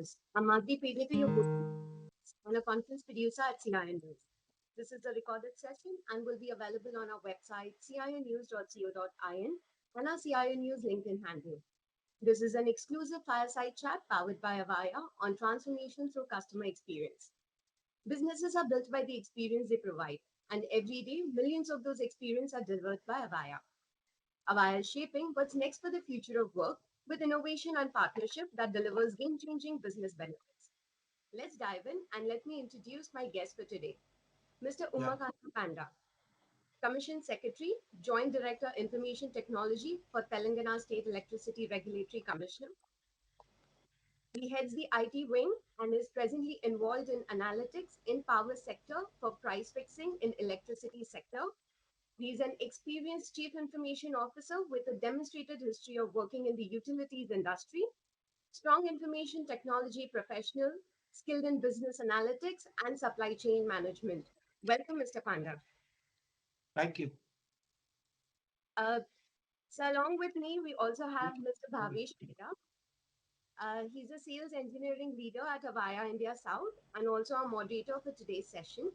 viewers. I'm Madhvi Pednekar, your host and a conference producer at CIO News. This is a recorded session and will be available on our website cionews.co.in and our CIO News LinkedIn handle. This is an exclusive fireside chat powered by Avaya on transformation through customer experience. Businesses are built by the experience they provide, and every day, millions of those experiences are delivered by Avaya. Avaya is shaping what's next for the future of work with innovation and partnership that delivers game changing business benefits. Let's dive in and let me introduce my guest for today, Mr. Yeah, Umakanta Panda, Commission Secretary, Joint Director Information Technology for Telangana State Electricity Regulatory Commission. He heads the IT wing and is presently involved in analytics in power sector for price fixing in electricity sector. He is an experienced chief information officer with a demonstrated history of working in the utilities industry, strong information technology professional, skilled in business analytics and supply chain management. Welcome, Mr. Panda. thank you. Uh, so, along with me, we also have Mr. Bhavesh Mehta. He's a sales engineering leader at Avaya India South and also a moderator for today's session.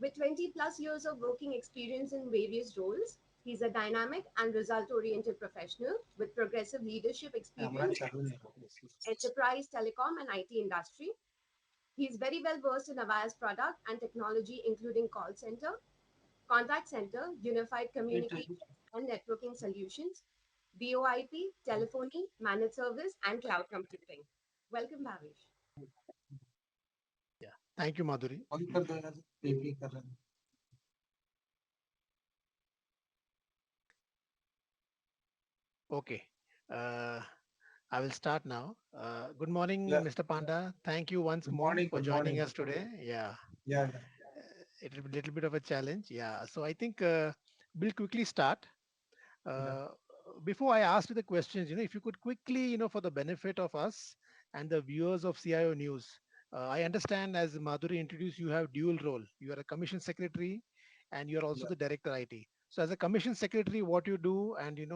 With 20 plus years of working experience in various roles, he's a dynamic and result oriented professional with progressive leadership Amran experience, Chaluni. enterprise, telecom, and IT industry. He's very well versed in Avaya's product and technology, including call center, contact center, unified communication, and networking solutions, VoIP, telephony, managed service, and cloud computing. Welcome, Bhavesh. Yeah. Thank you, Madhuri. Call कर दो यार, peppy कर रहे हैं. Okay. Uh, I will start now. Good morning, Yeah, Mr. Panda. Thank you once good more morning, for good joining morning. us today. Yeah, Yeah, yeah, it will be a little bit of a challenge. Yeah. So I think we'll quickly start. yeah, Uh, Before I ask you the questions, if you could quickly, for the benefit of us and the viewers of CIO News, I understand as Madhuri introduced, you have dual role. You are a commission secretary and you are also yeah. the director IT. So as a commission secretary, what you do and we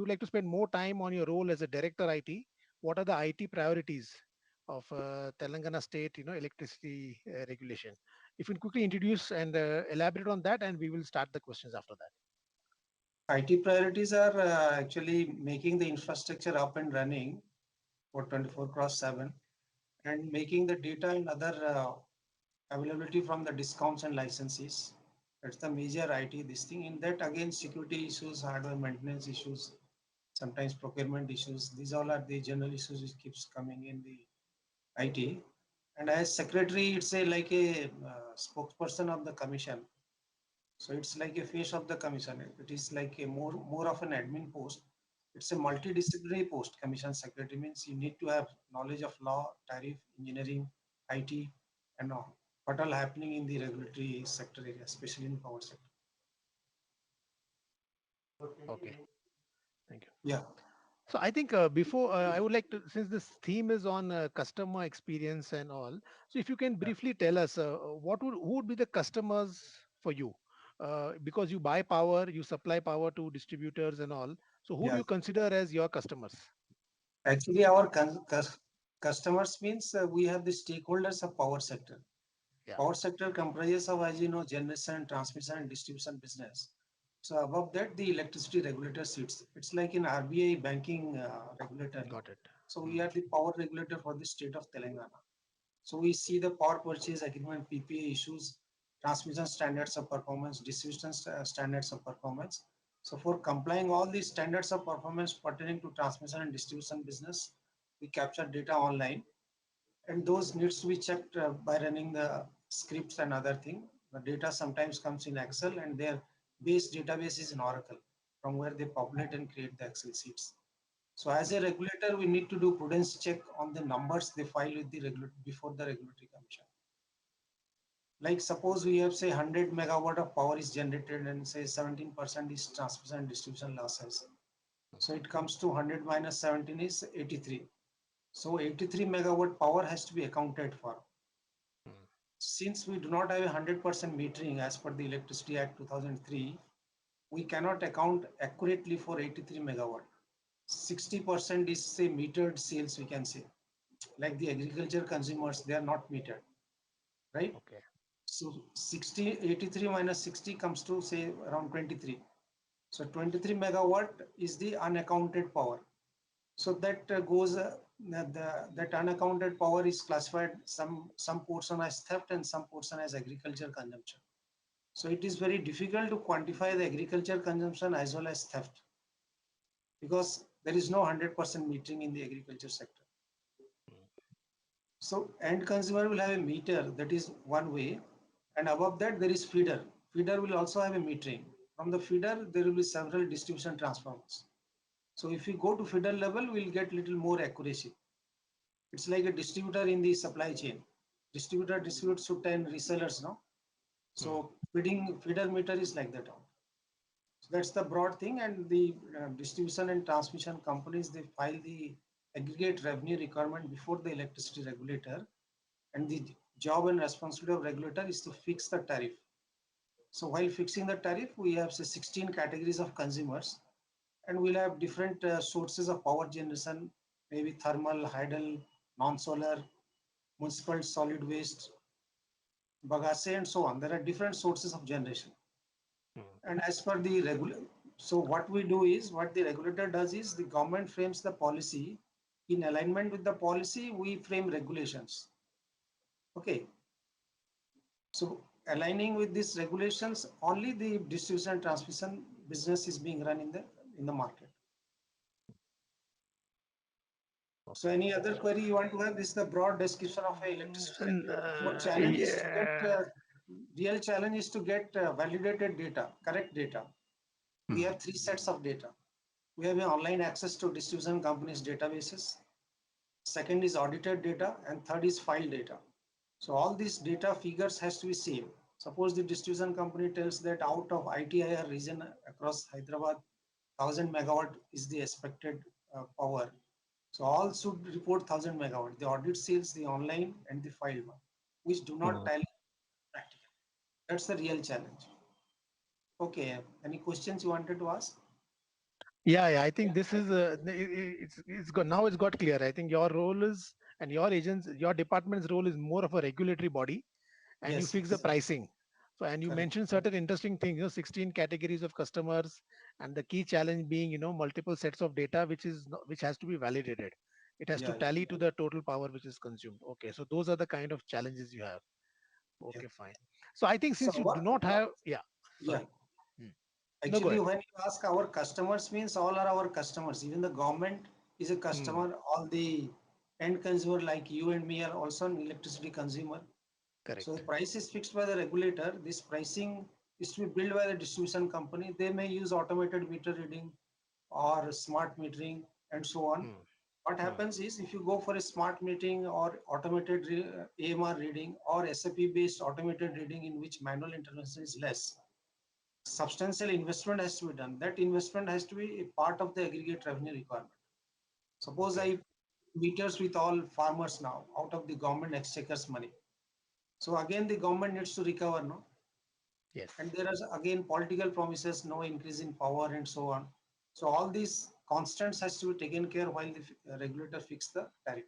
would like to spend more time on your role as a director IT. What are the IT priorities of Telangana state, electricity regulation? If you can quickly introduce and elaborate on that, and we will start the questions after that. IT priorities are actually making the infrastructure up and running for 24 cross 7 and making the data and other availability from the discounts and licenses. That's the major IT this thing. In that again security issues, hardware maintenance issues, sometimes procurement issues. These all are the general issues which keeps coming in the IT. And as secretary, it's a like a spokesperson of the commission. So it's like a face of the commission. It is like a more of an admin post. It's a multidisciplinary post. Commission secretary means you need to have knowledge of law, tariff, engineering, IT, and all. What all happening in the regulatory sector area, especially in power sector. Okay. Thank you. Yeah, So I think before I would like to, since this theme is on customer experience and all, so if you can yeah, briefly tell us who would be the customers for you, because you buy power, you supply power to distributors and all. So who do yeah. you consider as your customers? Actually, our customers means we have the stakeholders of power sector. Yeah, Power sector comprises of, as you know, generation, transmission, and distribution business. So above that, the electricity regulator sits. It's like an RBI banking regulator. got it. So we Mm, are the power regulator for the state of Telangana. So we see the power purchase agreement, PPA issues, transmission standards of performance, distribution standards of performance. So for complying all these standards of performance pertaining to transmission and distribution business, we capture data online, and those needs to be checked by running the scripts and other thing. The data sometimes comes in Excel and their base database is in Oracle, from where they populate and create the Excel sheets. So as a regulator, we need to do prudence check on the numbers they file with the regulator before the regulatory commission. Like suppose we have say 100 megawatt of power is generated and say 17% is transmission and distribution losses. So it comes to 100 minus 17 is 83. So 83 megawatt power has to be accounted for. mm, Since we do not have a 100% metering as per the Electricity Act 2003, we cannot account accurately for 83 megawatt. 60% is say metered sales we can say. like the agriculture consumers, they are not metered, right? Okay. So 60, 83 minus 60 comes to say around 23. So 23 megawatt is the unaccounted power. So that goes, that unaccounted power is classified some portion as theft and some portion as agriculture consumption. So it is very difficult to quantify the agriculture consumption as well as theft because there is no 100% metering in the agriculture sector. So end consumer will have a meter, that is one way, and above that there is feeder. Feeder will also have a metering. From the feeder there will be several distribution transformers. So if we go to feeder level, we'll get little more accuracy. It's like a distributor in the supply chain. Distributor distributes to 10 resellers now. Hmm. So feeder meter is like that. So that's the broad thing, and the distribution and transmission companies, they file the aggregate revenue requirement before the electricity regulator, and the job and responsibility of regulator is to fix the tariff. So while fixing the tariff, we have say 16 categories of consumers, and we'll have different sources of power generation, maybe thermal, hydel, non-solar, municipal solid waste, bagasse, and so on. There are different sources of generation. Hmm. And as per the regulator, so what we do is, what the regulator does is, the government frames the policy. In alignment with the policy, we frame regulations. Okay. So aligning with these regulations, only the distribution and transmission business is being run in the market. So Okay. any other query you want to have? This is the broad description of a electricity regulator. Our challenge is to get Yeah. real challenge is to get validated data, correct data. We Hmm. have three sets of data. We have an online access to distribution companies' databases. Second is audited data, and third is file data. So all these data figures has to be same. Suppose the distribution company tells that out of ITIR region across Hyderabad, 1000 megawatt is the expected power. So all should report 1000 megawatt. The audit sales, the online and the file one, which do not Hmm. tally practically. That's the real challenge. Okay, any questions you wanted to ask? Yeah, yeah. I think this is it's got now it's got clear. I think your role is and your agents, your department's role is more of a regulatory body, and you Yes, fix the yes, pricing. So, and you correct. mentioned certain interesting things, 16 categories of customers, and the key challenge being, multiple sets of data, which has to be validated. It has to Yeah, tally to the total power which is consumed. Okay, so those are the kind of challenges you have. yeah. Okay, fine. So I think So since you do what? not have, yeah, Yeah. sorry. Hmm. No, go Actually, ahead. when you ask our customers, means all are our customers. Even the government is a Hmm. customer. All the end consumer like you and me are also an electricity consumer. So the Correct. price is fixed by the regulator. This pricing is to be built by the distribution company. They may use automated meter reading or smart metering and so on. Hmm. What Hmm. happens is, if you go for a smart metering or automated AMR reading or SAP based automated reading in which manual intervention is less, substantial investment has to be done. That investment has to be a part of the aggregate revenue requirement. Suppose Okay. I meters with all farmers now out of the government exchequer's money. So again, the government needs to recover, no? Yes. And there are again political promises, no increase in power and so on. So all these constants has to be taken care while the regulator fix the tariff.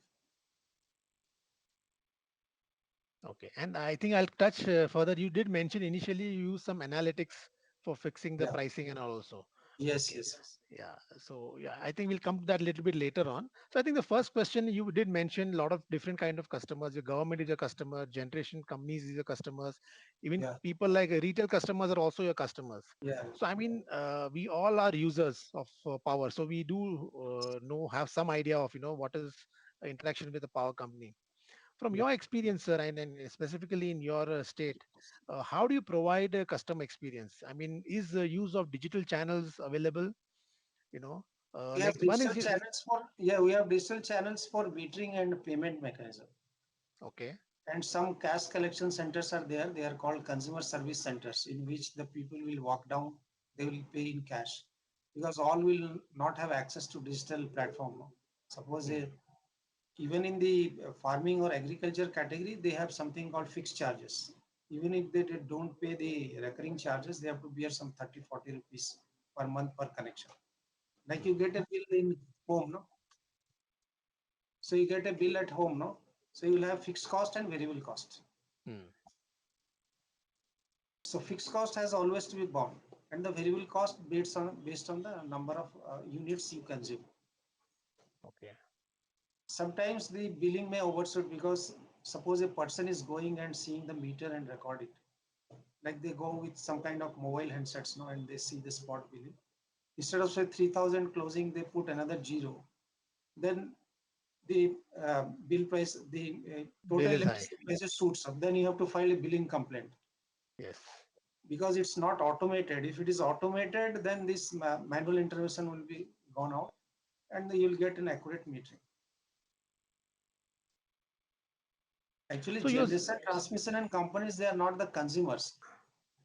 Okay. And I think I'll touch further. You did mention initially you use some analytics for fixing the Yeah. pricing and all also. Yes. Okay. Yes. Yes. Yeah. So yeah, I think we'll come to that a little bit later on. So I think the first question you did mention a lot of different kind of customers. Your government is your customer, generation companies is your customers, even Yeah. people like retail customers are also your customers. Yeah. So I mean, we all are users of power, so we do know have some idea of what is interaction with the power company. From Yeah. your experience, sir, and specifically in your state, how do you provide a customer experience? I mean, is the use of digital channels available? You know, We have like one digital is channels for, yeah, we have digital channels for metering and payment mechanism. okay. And some cash collection centers are there. They are called consumer service centers, in which the people will walk down, they will pay in cash, because all will not have access to digital platform. No? Suppose Hmm. even in the farming or agriculture category, they have something called fixed charges. Even if they don't pay the recurring charges, they have to bear some 30-40 rupees per month per connection. Like you Hmm. get a bill in home, no? So you get a bill at home, no? So you will have fixed cost and variable cost. Hmm. So fixed cost has always to be borne, and the variable cost based on the number of units you consume. Okay. Sometimes the billing may overshoot because suppose a person is going and seeing the meter and record it. Like they go with some kind of mobile handsets, no, and they see the spot billing. Instead of say 3,000 closing, they put another zero. Then the bill price, the total Bill is high. electricity prices shoots up. Then you have to file a billing complaint Yes. because it's not automated. If it is automated, then this manual intervention will be gone out, and you'll get an accurate metering. Actually, So you generation, transmission, and companies, they are not the consumers.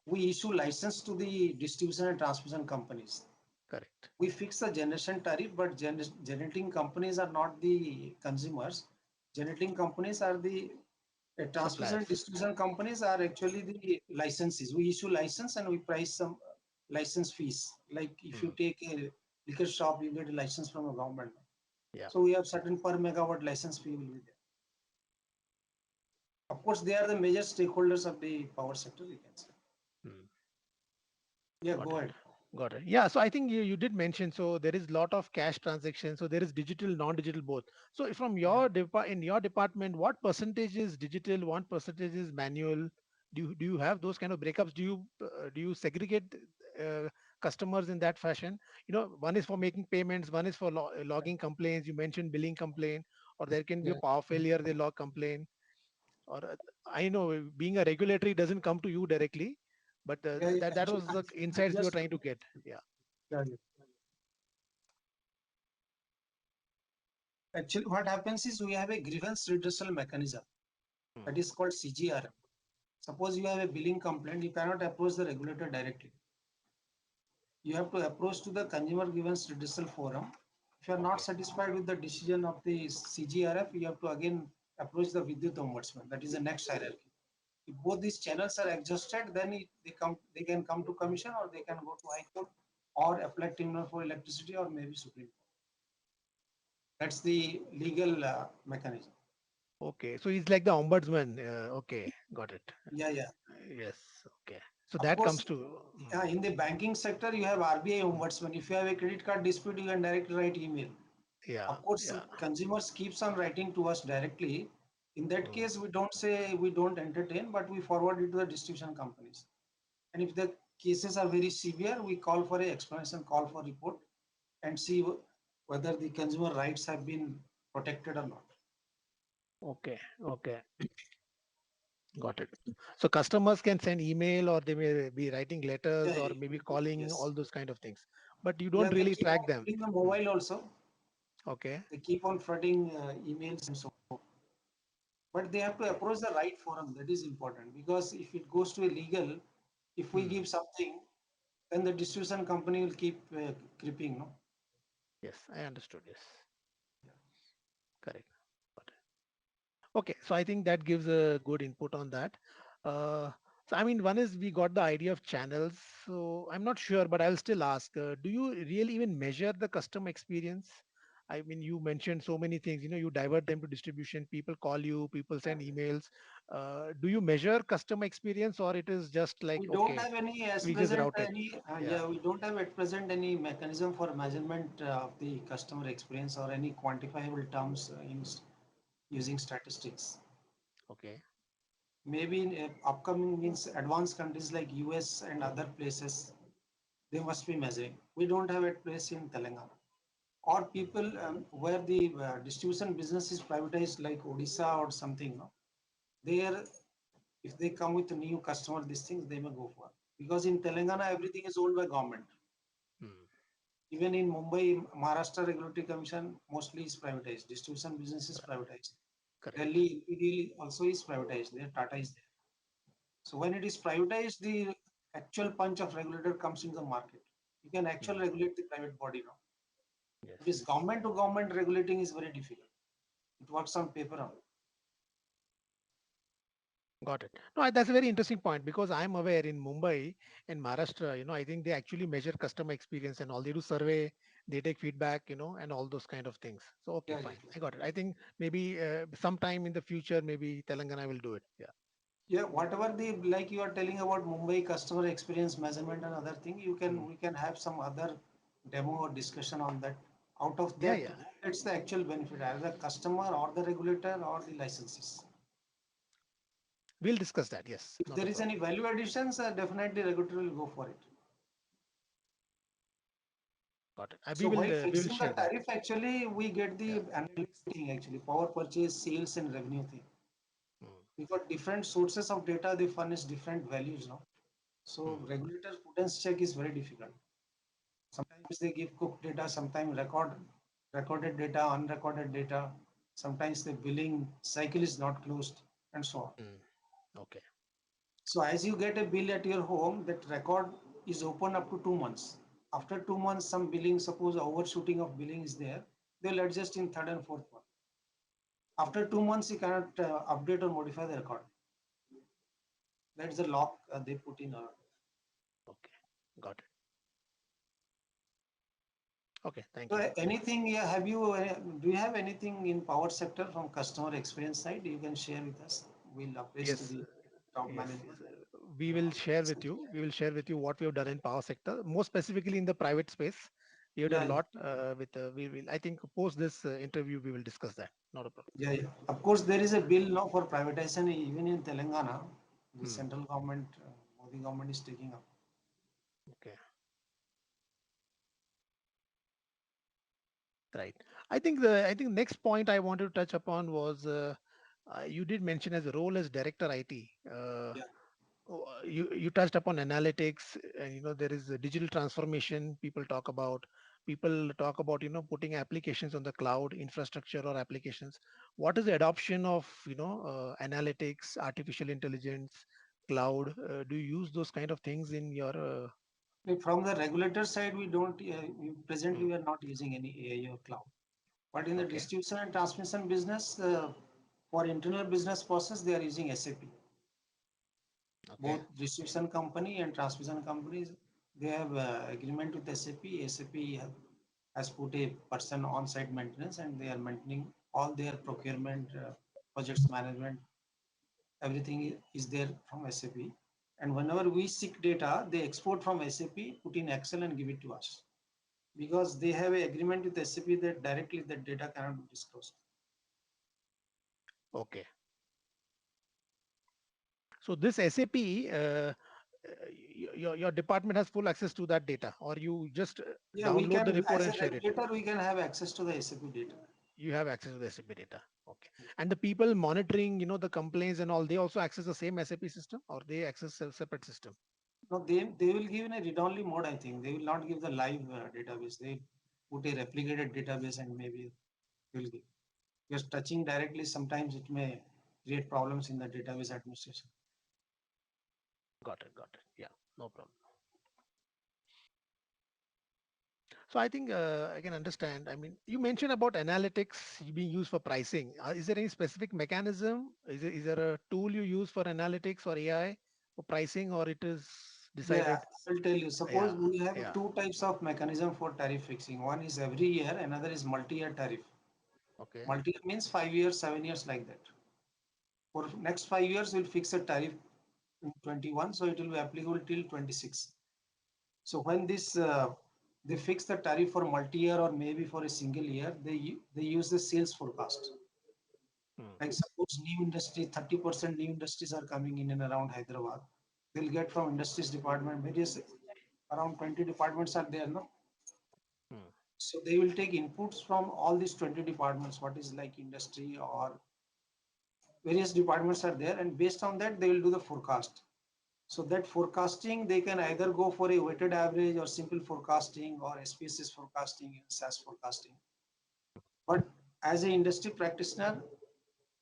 We issue license to the distribution and transmission companies. correct. We fix the generation tariff, but generating companies are not the consumers. Generating companies are the transmission and Suppliers. distribution companies are actually the licenses. We issue license and we price some license fees. Like if you Hmm. take a liquor shop, you get a license from a government. Yeah. So we have certain per megawatt license fee will be there. Of course, they are the major stakeholders of the power sector, we can say. Hmm. Yeah, Got go it. ahead. Got it. Yeah. So I think you did mention, so there is lot of cash transactions. So there is digital, non-digital both. So from Yeah. in your department, what percentage is digital? What percentage is manual? Do you have those kind of breakups? Do you segregate uh, customers in that fashion? One is for making payments, one is for logging complaints. You mentioned billing complaint, or there can be a Yeah. power failure, they log complaint. Or I know being a regulatory doesn't come to you directly, but Yeah, yeah. that Actually, was the I insights we were just trying to get. Yeah. yeah, yeah. Actually, what happens is we have a grievance redressal mechanism Hmm. that is called CGRM. Suppose you have a billing complaint, you cannot approach the regulator directly. You have to approach to the consumer grievance redressal forum. If you are not Okay. satisfied with the decision of the CGRF, you have to again approach the Vidyut Ombudsman. That is the next hierarchy. If both these channels are exhausted, then they can come to commission or they can go to High Court or appellate tribunal for electricity or maybe Supreme Court. That's the legal mechanism. Okay. So he's like the ombudsman. Okay. Got it. Yeah, yeah. Yes. Okay. So Of that comes course, to. in the banking sector, you have RBI ombudsman. If you have a credit card dispute, you can directly write email. Yeah. Of course, Yeah. consumers keeps on writing to us directly. In that Hmm. case, we don't say we don't entertain, but we forward it to the distribution companies. And if the cases are very severe, we call for a explanation, call for report, and see whether the consumer rights have been protected or not. Okay. Okay. Got it. So customers can send email, or they may be writing letters, Yeah, or maybe calling, all yes. those kind of things. But you Yeah, don't they really keep on track them. putting the Hmm. mobile also. Okay. They keep on flooding emails and so on. But they have to Okay. approach the right forum. That is important because if it goes to a legal, if we Hmm. give something, then the distribution company will keep creeping. No. Yes, I understood. Yes. Correct. Got it. Okay, so I think that gives a good input on that. Uh, so I mean, one is we got the idea of channels. So I'm not sure, but I'll still ask. Do you really even measure the customer experience? I mean, you mentioned so many things. You divert them to distribution. People call you. People send emails. Do you measure customer experience, or it is just like, We don't okay, have any as we just present route it? any Yeah. yeah, we don't have at present any mechanism for measurement of the customer experience or any quantifiable terms using statistics. Okay. Maybe in upcoming means advanced countries like US and other places, they must be measuring. We don't have it place in Telangana. Or Hmm. people where the distribution business is privatized like Odisha or something, no? There, if they come with a new customer, these things they may go for. Because in Telangana, everything is owned by government. Hmm. Even in Mumbai, Maharashtra Regulatory Commission mostly is privatized. Distribution business is privatized. Correct. Delhi LPDL also is privatized. There, Tata is there. So when it is privatized, the actual punch of regulator comes in the market. You can actually Hmm. regulate the private body now. Yes. If it's government to government regulating is very difficult. It works on paper only. Got it. No, that's a very interesting point because I'm aware in Mumbai and Maharashtra, I think they actually measure customer experience and all. They do survey, they take feedback, and all those kind of things. So okay, Yeah, yeah. fine, I got it. I think maybe sometime in the future, maybe Telangana will do it. Yeah. Yeah, whatever the like you are telling about Mumbai customer experience measurement and other thing, Mm. we can have some other demo or discussion on that. Out of Yeah, that, yeah. it's the actual benefit, either the customer or the regulator or the licenses. We'll discuss that. Yes, If not a there is problem. any value additions, definitely regulator will go for it. Got it. So while We will fixing the share that. tariff, actually we get Yeah. the analytics thing actually, power purchase, sales and revenue thing. Mm. We got different sources of data, they furnish different values now. So Mm. regulator prudence check is very difficult. Sometimes they give cooked data, sometimes recorded data, unrecorded data. Sometimes the billing cycle is not closed and so on. Mm. Okay. So as you get a bill at your home, that record is open up to 2 months. After 2 months, some billing, suppose overshooting of billing is there, they'll adjust in third and fourth month. After 2 months, you cannot update or modify the record. That's the lock they put in. Okay. Got it. Okay. Thank So you. anything, yeah, do you have anything in power sector from customer experience side you can share with us? We'll appraise to Yes. the top Yes. management. Yes. We will share with you. We will share with you what we have done in power sector, more specifically in the private space. We have done a Yeah, lot with. We will. I think post this interview, we will discuss that. Not a problem. yeah, yeah. Of course, there is a bill now for privatization even in Telangana. The Hmm. central government, Modi government is taking up. Okay. Right. I think next point I wanted to touch upon was you did mention as a role as director IT. Yeah. You touched upon analytics, and there is a digital transformation. People talk about putting applications on the cloud infrastructure or applications. What is the adoption of analytics, artificial intelligence, cloud? Do you use those kind of things in your Like, from the regulator side, presently hmm, we are not using any AI or cloud. But in the okay, distribution and transmission business, for internal business process, they are using SAP. okay, Both distribution company and transmission companies, they have agreement with SAP. Has put a person on site maintenance and they are maintaining all their procurement, projects management, everything is there from SAP. And whenever we seek data, they export from SAP, put in Excel and give it to us because they have an agreement with SAP that directly that data cannot be disclosed. okay. So this SAP, your department has full access to that data, or you just Yeah, we download the can, report as and a share it. regulator, we can have access to the SAP data. You have access to the SAP data. Okay. And the people monitoring, the complaints and all, they also access the same SAP system, or they access a separate system. No, they will give in a read-only mode, I think. They will not give the live database. They put a replicated database and maybe they will give. Because touching directly, sometimes it may create problems in the database administration. Got it. Got it. Yeah. No problem. So I think I can understand. I mean, you mentioned about analytics being used for pricing. Is there any specific mechanism? Is there a tool you use for analytics or AI for pricing, or it is Yeah, decided? I'll tell you. Suppose Yeah. we have Yeah. two types of mechanism for tariff fixing. One is every year, another is multi-year tariff. Okay. Multi-year means 5 years, 7 years like that. For next 5 years, we'll fix a tariff in 21, so it will be applicable till 26. So when they fix the tariff for multi-year or maybe for a single year, they use the sales forecast. Hmm. Like suppose new industry, 30% new industries are coming in and around Hyderabad. They'll get from industries department, various around 20 departments are there, no? Hmm. So they will take inputs from all these 20 departments, what is like industry or various departments are there, and based on that, they will do the forecast. So that forecasting, they can either go for a weighted average or simple forecasting or SPSS forecasting and SAS forecasting. But as an industry practitioner,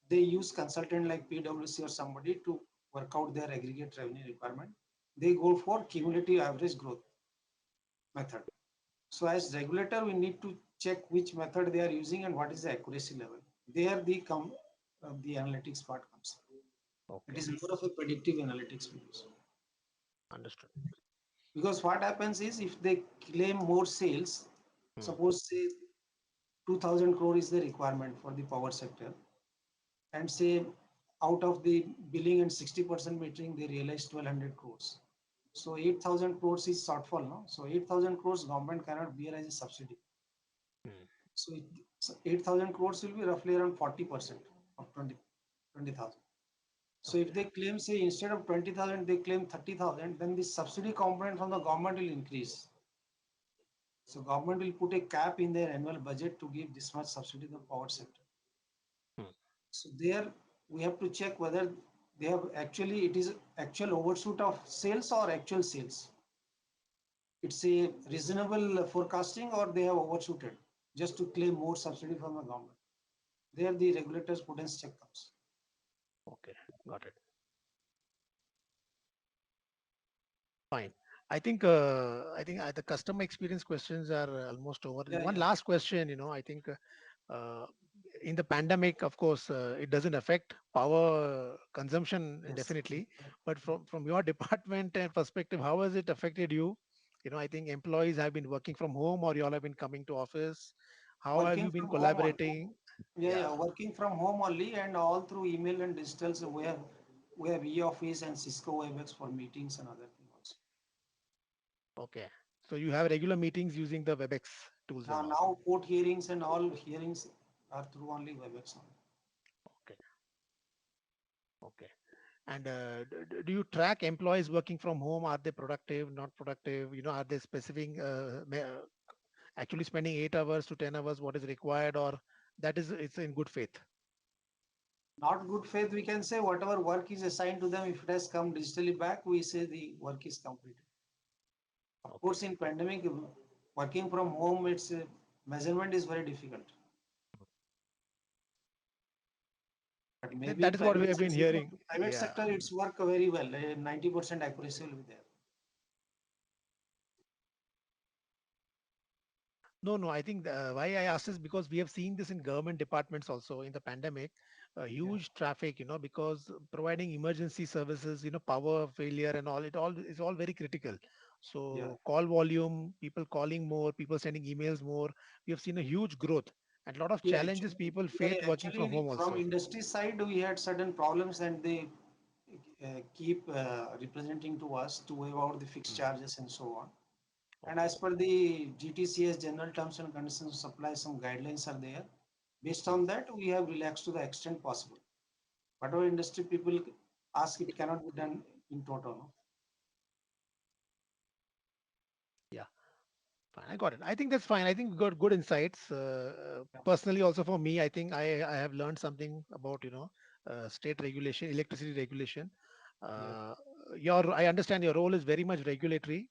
they use consultant like PwC or somebody to work out their aggregate revenue requirement. They go for cumulative average growth method. So as regulator, we need to check which method they are using and what is the accuracy level. There the analytics part comes. It Okay. is more of a predictive analytics we use. Understood. Because what happens is if they claim more sales, Hmm. Suppose say 2000 crore is the requirement for the power sector, and say out of the billing and 60% metering, they realize 1200 crores. So 8000 crores is shortfall, no? So 8000 crores government cannot bear as a subsidy. Hmm. So 8,000 crores will be roughly around 40% of 20,000. So if Okay. they claim, say, instead of 20,000, they claim 30,000, then the subsidy component from the government will increase. So government will put a cap in their annual budget to give this much subsidy to the power sector. Hmm. So there we have to check whether they have actually, it is actual overshoot of sales or actual sales. It's a reasonable forecasting or they have overshooted just to claim more subsidy from the government. There the regulators prudence check comes. Okay. Got it. Fine. I think the customer experience questions are almost over. Yeah, One yeah. last question, I think uh, in the pandemic, of course, it doesn't affect power consumption Yes. definitely, but from your department and perspective, how has it affected you? I think employees have been working from home, or you all have been coming to office. How have Working you been from home only. collaborating? Yeah, Yeah. yeah, working from home only and all through email and digital. So we have e-office and Cisco WebEx for meetings and other things also. Okay. So you have regular meetings using the WebEx tools Now, and all. now court hearings and all hearings are through only WebEx only. Okay. Okay. And do you track employees working from home? Are they productive, not productive? Are they specific, actually spending 8 hours to 10 hours, what is required, or that is it's in good faith? Not good faith, we can say whatever work is assigned to them, if it has come digitally back, we say the work is completed. Of Okay. course, in pandemic, working from home, its measurement is very difficult. But maybe That is what we private have been sector, hearing. private Yeah. sector, it's work very well. 90% accuracy will be there. No, no. I think why I asked is because we have seen this in government departments also in the pandemic, Yeah, huge traffic, because providing emergency services, power failure and all, it all is all very critical. yeah. So call volume, people calling more, people sending emails more. We have seen a huge growth and a lot of Yeah, challenges actually, people yeah, face yeah, working from actually, home from also. industry side, we had certain problems, and they keep representing to us to waive out the fixed Hmm. charges and so on. And Okay. as per the GTCS General Terms and Conditions of Supply, some guidelines are there. Based Hmm. on that, we have relaxed to the extent possible. Whatever industry people ask, it cannot be done in total. No? Yeah. Fine, I got it. I think that's fine. I think we got good insights. Yeah. Personally, also for me, I think I have learned something about state regulation, electricity regulation. Yeah. Uh, I understand your role is very much regulatory.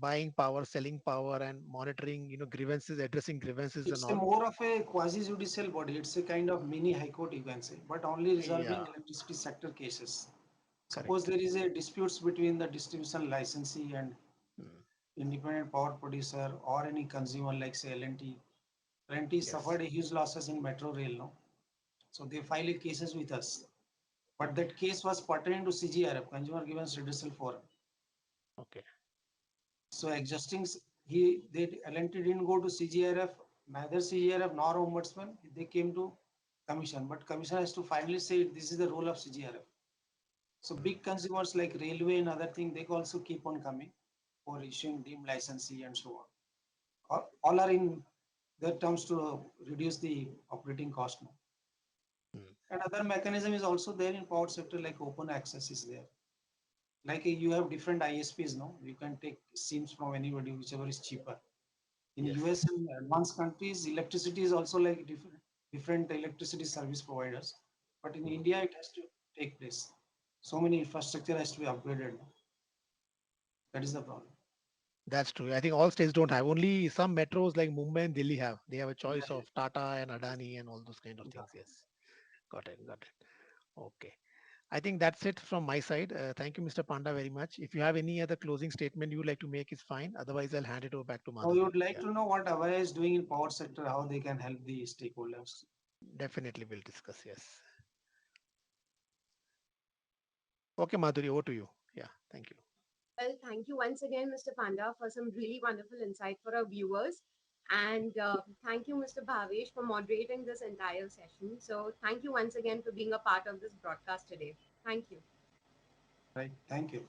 Buying power, selling power, and monitoring. Grievances, addressing grievances, and It's a all. more of a quasi-judicial body. It's a kind of mini high court, you can say, but only resolving Yeah, electricity sector cases. Suppose correct. there is a disputes between the distribution licensee and Mm, independent power producer or any consumer like say L&T. L&T yes. suffered a huge losses in metro rail, no? So they filed cases with us. But Okay. that case was pertaining to CGRF, Consumer Grievance Redressal Forum. Okay. So existing, they L&T didn't go to CGRF, neither CGRF nor Ombudsman. They came to Commission, but Commission has to finally say this is the role of CGRF. So Mm, big consumers like railway and other thing, they also keep on coming for issuing deemed licensee and so on. All are in their terms to reduce the operating cost now. mm, Another mechanism is also there in power sector, like open access is there. Like you have different ISPs now. You can take SIMs from anybody, whichever is cheaper. In yes. US and advanced countries, electricity is also like different electricity service providers. But in Mm. India, it has to take place. So many infrastructure has to be upgraded now. That is the problem. That's true. I think all states don't have. Only some metros like Mumbai and Delhi have. They have a Yeah, choice of Tata and Adani and all those kind of yeah. things. Yes. Got it. Got it. Okay. I think that's it from my side. Thank you, Mr. Panda, very much. If you have any other closing statement you would like to make, is fine. Otherwise, I'll hand it over back to Now, we Madhuri. would like Yeah, to know what Avaya is doing in power sector, how they can help the stakeholders. definitely we'll discuss. Yes. Okay, Madhuri, over to you. Yeah, thank you. Well, thank you once again, Mr. Panda, for some really wonderful insight for our viewers. And thank you, Mr. Bhavesh, for moderating this entire session. So, thank you once again for being a part of this broadcast today. Thank you. Right. Thank you.